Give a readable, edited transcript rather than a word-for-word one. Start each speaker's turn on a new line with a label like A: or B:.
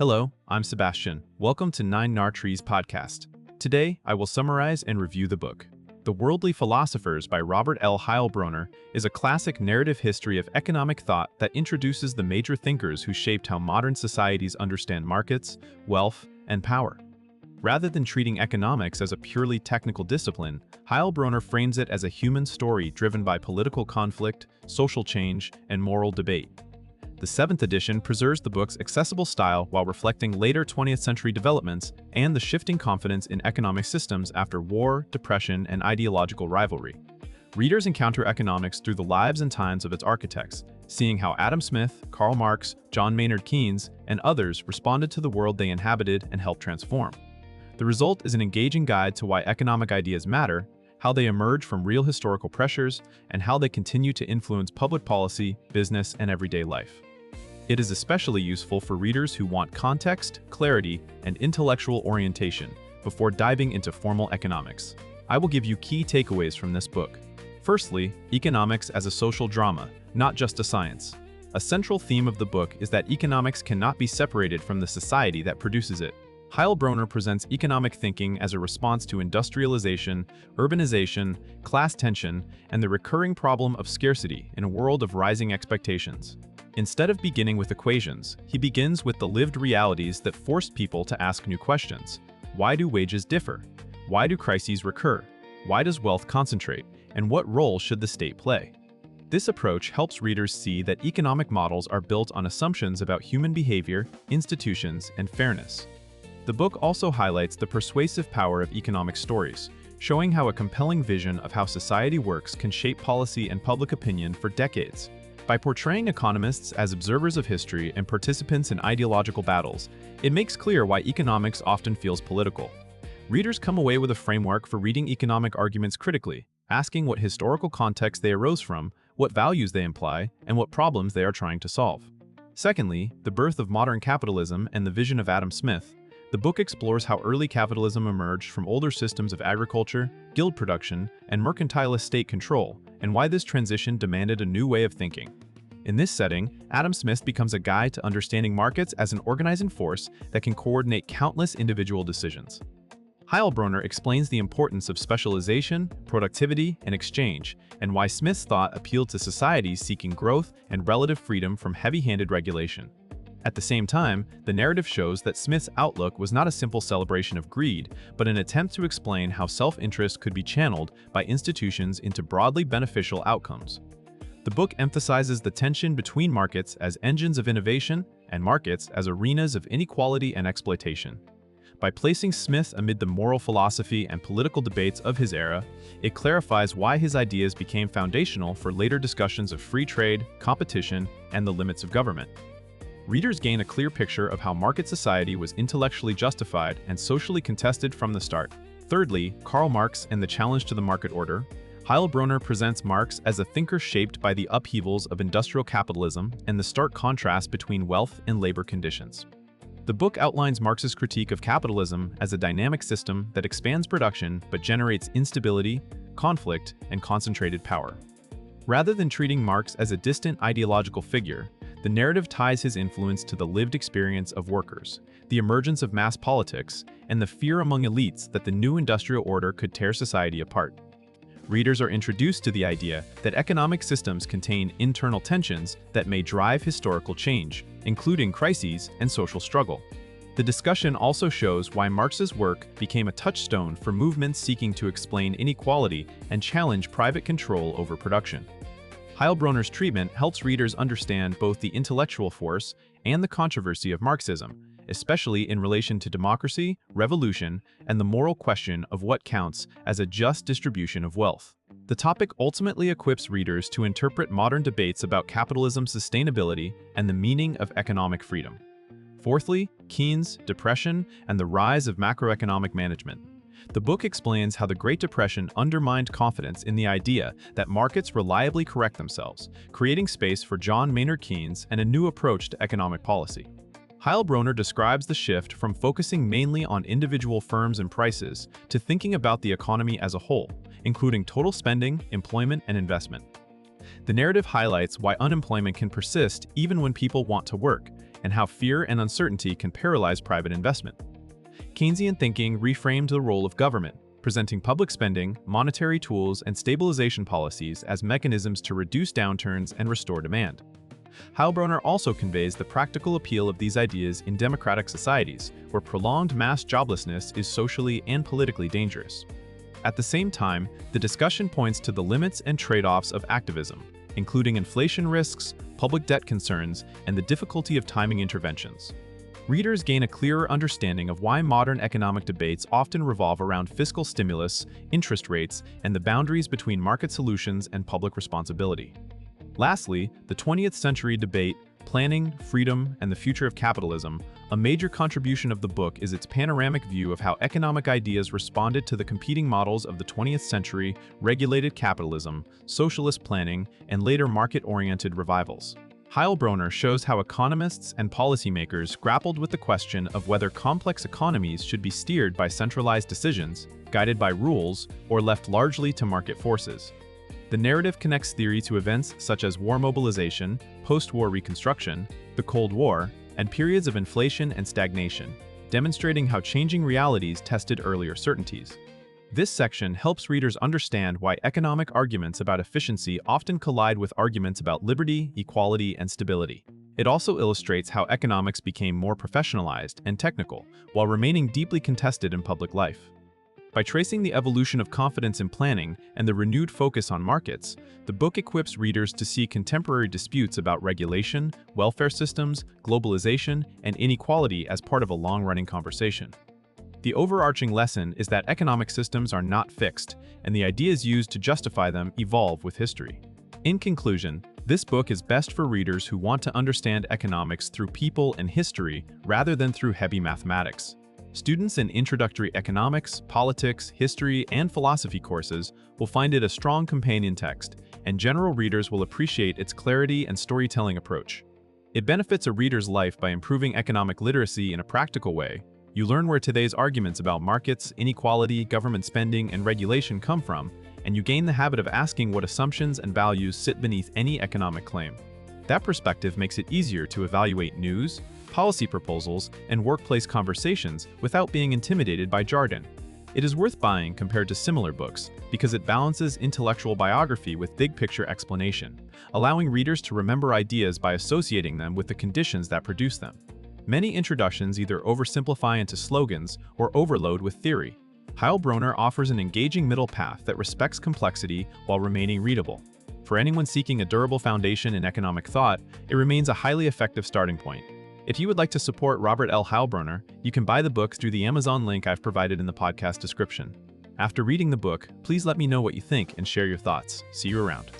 A: Hello, I'm Sebastian. Welcome to 9 Trees podcast. Today, I will summarize and review the book. The Worldly Philosophers by Robert L. Heilbroner is a classic narrative history of economic thought that introduces the major thinkers who shaped how modern societies understand markets, wealth, and power. Rather than treating economics as a purely technical discipline, Heilbroner frames it as a human story driven by political conflict, social change, and moral debate. The 7th edition preserves the book's accessible style while reflecting later 20th century developments and the shifting confidence in economic systems after war, depression, and ideological rivalry. Readers encounter economics through the lives and times of its architects, seeing how Adam Smith, Karl Marx, John Maynard Keynes, and others responded to the world they inhabited and helped transform. The result is an engaging guide to why economic ideas matter, how they emerge from real historical pressures, and how they continue to influence public policy, business, and everyday life. It is especially useful for readers who want context, clarity, and intellectual orientation before diving into formal economics. I will give you key takeaways from this book. Firstly, economics as a social drama, not just a science. A central theme of the book is that economics cannot be separated from the society that produces it. Heilbroner presents economic thinking as a response to industrialization, urbanization, class tension, and the recurring problem of scarcity in a world of rising expectations. Instead of beginning with equations, he begins with the lived realities that forced people to ask new questions. Why do wages differ? Why do crises recur? Why does wealth concentrate? And what role should the state play? This approach helps readers see that economic models are built on assumptions about human behavior, institutions, and fairness. The book also highlights the persuasive power of economic stories, showing how a compelling vision of how society works can shape policy and public opinion for decades. By portraying economists as observers of history and participants in ideological battles, it makes clear why economics often feels political. Readers come away with a framework for reading economic arguments critically, asking what historical context they arose from, what values they imply, and what problems they are trying to solve. Secondly, the birth of modern capitalism and the vision of Adam Smith. The book explores how early capitalism emerged from older systems of agriculture, guild production, and mercantilist state control, and why this transition demanded a new way of thinking. In this setting, Adam Smith becomes a guide to understanding markets as an organizing force that can coordinate countless individual decisions. Heilbroner explains the importance of specialization, productivity, and exchange, and why Smith's thought appealed to societies seeking growth and relative freedom from heavy-handed regulation. At the same time, the narrative shows that Smith's outlook was not a simple celebration of greed, but an attempt to explain how self-interest could be channeled by institutions into broadly beneficial outcomes. The book emphasizes the tension between markets as engines of innovation and markets as arenas of inequality and exploitation. By placing Smith amid the moral philosophy and political debates of his era, it clarifies why his ideas became foundational for later discussions of free trade, competition, and the limits of government. Readers gain a clear picture of how market society was intellectually justified and socially contested from the start. Thirdly, Karl Marx and the challenge to the market order. Heilbroner presents Marx as a thinker shaped by the upheavals of industrial capitalism and the stark contrast between wealth and labor conditions. The book outlines Marx's critique of capitalism as a dynamic system that expands production but generates instability, conflict, and concentrated power. Rather than treating Marx as a distant ideological figure, the narrative ties his influence to the lived experience of workers, the emergence of mass politics, and the fear among elites that the new industrial order could tear society apart. Readers are introduced to the idea that economic systems contain internal tensions that may drive historical change, including crises and social struggle. The discussion also shows why Marx's work became a touchstone for movements seeking to explain inequality and challenge private control over production. Heilbroner's treatment helps readers understand both the intellectual force and the controversy of Marxism, especially in relation to democracy, revolution, and the moral question of what counts as a just distribution of wealth. The topic ultimately equips readers to interpret modern debates about capitalism's sustainability and the meaning of economic freedom. Fourthly, Keynes, depression, and the rise of macroeconomic management. The book explains how the Great Depression undermined confidence in the idea that markets reliably correct themselves, creating space for John Maynard Keynes and a new approach to economic policy. Heilbroner describes the shift from focusing mainly on individual firms and prices to thinking about the economy as a whole, including total spending, employment, and investment. The narrative highlights why unemployment can persist even when people want to work, and how fear and uncertainty can paralyze private investment. Keynesian thinking reframed the role of government, presenting public spending, monetary tools, and stabilization policies as mechanisms to reduce downturns and restore demand. Heilbroner also conveys the practical appeal of these ideas in democratic societies, where prolonged mass joblessness is socially and politically dangerous. At the same time, the discussion points to the limits and trade-offs of activism, including inflation risks, public debt concerns, and the difficulty of timing interventions. Readers gain a clearer understanding of why modern economic debates often revolve around fiscal stimulus, interest rates, and the boundaries between market solutions and public responsibility. Lastly, the 20th century debate, Planning, Freedom, and the Future of Capitalism. A major contribution of the book is its panoramic view of how economic ideas responded to the competing models of the 20th century: regulated capitalism, socialist planning, and later market-oriented revivals. Heilbroner shows how economists and policymakers grappled with the question of whether complex economies should be steered by centralized decisions, guided by rules, or left largely to market forces. The narrative connects theory to events such as war mobilization, post-war reconstruction, the Cold War, and periods of inflation and stagnation, demonstrating how changing realities tested earlier certainties. This section helps readers understand why economic arguments about efficiency often collide with arguments about liberty, equality, and stability. It also illustrates how economics became more professionalized and technical, while remaining deeply contested in public life. By tracing the evolution of confidence in planning and the renewed focus on markets, the book equips readers to see contemporary disputes about regulation, welfare systems, globalization, and inequality as part of a long-running conversation. The overarching lesson is that economic systems are not fixed, and the ideas used to justify them evolve with history. In conclusion, this book is best for readers who want to understand economics through people and history rather than through heavy mathematics. Students in introductory economics, politics, history, and philosophy courses will find it a strong companion text, and general readers will appreciate its clarity and storytelling approach. It benefits a reader's life by improving economic literacy in a practical way. You learn where today's arguments about markets, inequality, government spending, and regulation come from, and you gain the habit of asking what assumptions and values sit beneath any economic claim. That perspective makes it easier to evaluate news, policy proposals, and workplace conversations without being intimidated by jargon. It is worth buying compared to similar books because it balances intellectual biography with big-picture explanation, allowing readers to remember ideas by associating them with the conditions that produce them. Many introductions either oversimplify into slogans or overload with theory. Heilbroner offers an engaging middle path that respects complexity while remaining readable. For anyone seeking a durable foundation in economic thought, it remains a highly effective starting point. If you would like to support Robert L. Heilbroner, you can buy the book through the Amazon link I've provided in the podcast description. After reading the book, please let me know what you think and share your thoughts. See you around.